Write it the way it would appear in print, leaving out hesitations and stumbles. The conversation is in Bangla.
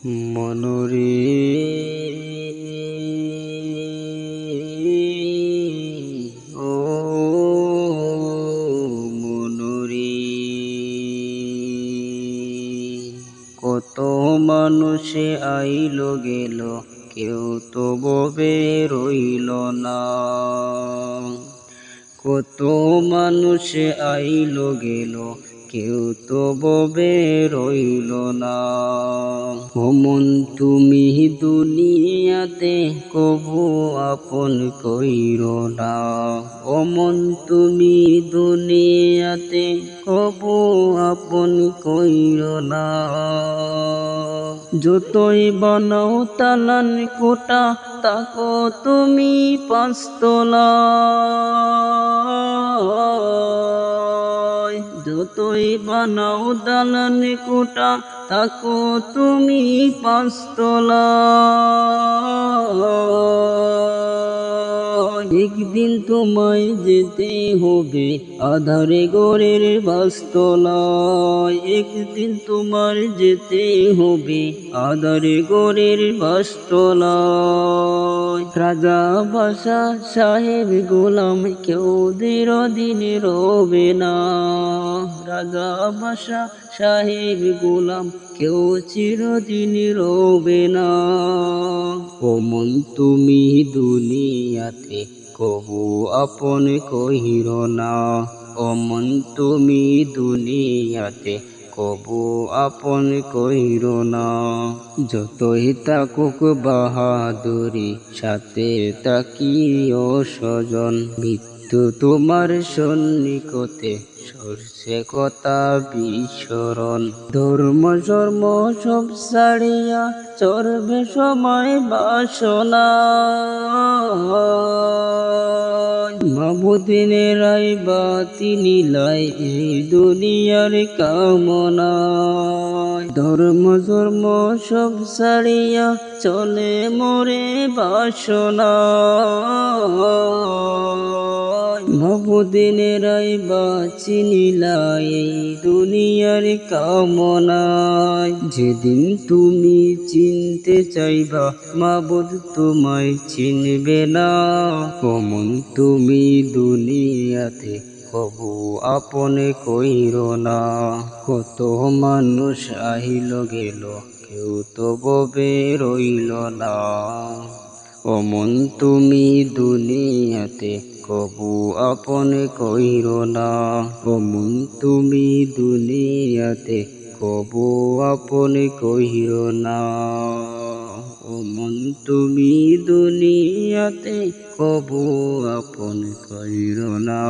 মনরে ও মনরে কত মানুষে আইলো গেল কেউ তো ববে রইল না। কত মানুষে আইলো গেল কেউ তো ববে রইল না। ওমন তুমি দুনিয়াতে কবু আপন কইরো না। ওমন তুমি দুনিয়াতে কবু আপন কইরো না। যতই বানাও তালান কোটা তাকো তুমি পাঁচতলা। যতই বানাও দালান কোটা তাকো তুমি পাঁচতলা। একদিন তোমায় যেতে হবে আধারে ঘরের বাসতলায়। একদিন তোমার যেতে হবে আধারে ঘরের বাসতলায়। রাজা বাদশা সাহেব গোলাম কেউ চিরদিন রবে না। রাজা বাদশা সাহেব গোলাম কেউ চিরদিন রবে না। ওমন তুমি দুনিয়াতে কবু আপন কইরো না। ওমন তুমি দুনিয়াতে কবু আপন কইরো না। যতই তাকুক বাহাদুরি সাথে তাকিও স্বজন। মৃত্যু তোমার সন্নিকটে সরছে কথা বিস্মরণ। ধর্ম জন্ম সব ছাড়িয়া চরবে সময় বাসনা। মাবুদিনের রায় বাতি নীলাই এই দুনিয়ার কামনায়। ধর্ম জন্ম সব ছাড়িয়া চলে মোরে বাসনা। মাবুদিনের রায় বাতি নীলাই এই দুনিয়ার কামনায়। যেদিন তুমি চিনতে চাইবা মাবুদ তোমায় চিনবে না। ওমন তুমি দুনিয়াতে কবু আপন কইরো না। কত মানুষ আইল গেল কেউ তো ববে রইল না। ওমন তুমি দুনিয়াতে কবু আপন কইরো না। ওমন তুমি দুনিয়াতে কবু আপন কইরো না। ওমন তুমি দুনিয়াতে কবু আপন কইরো না।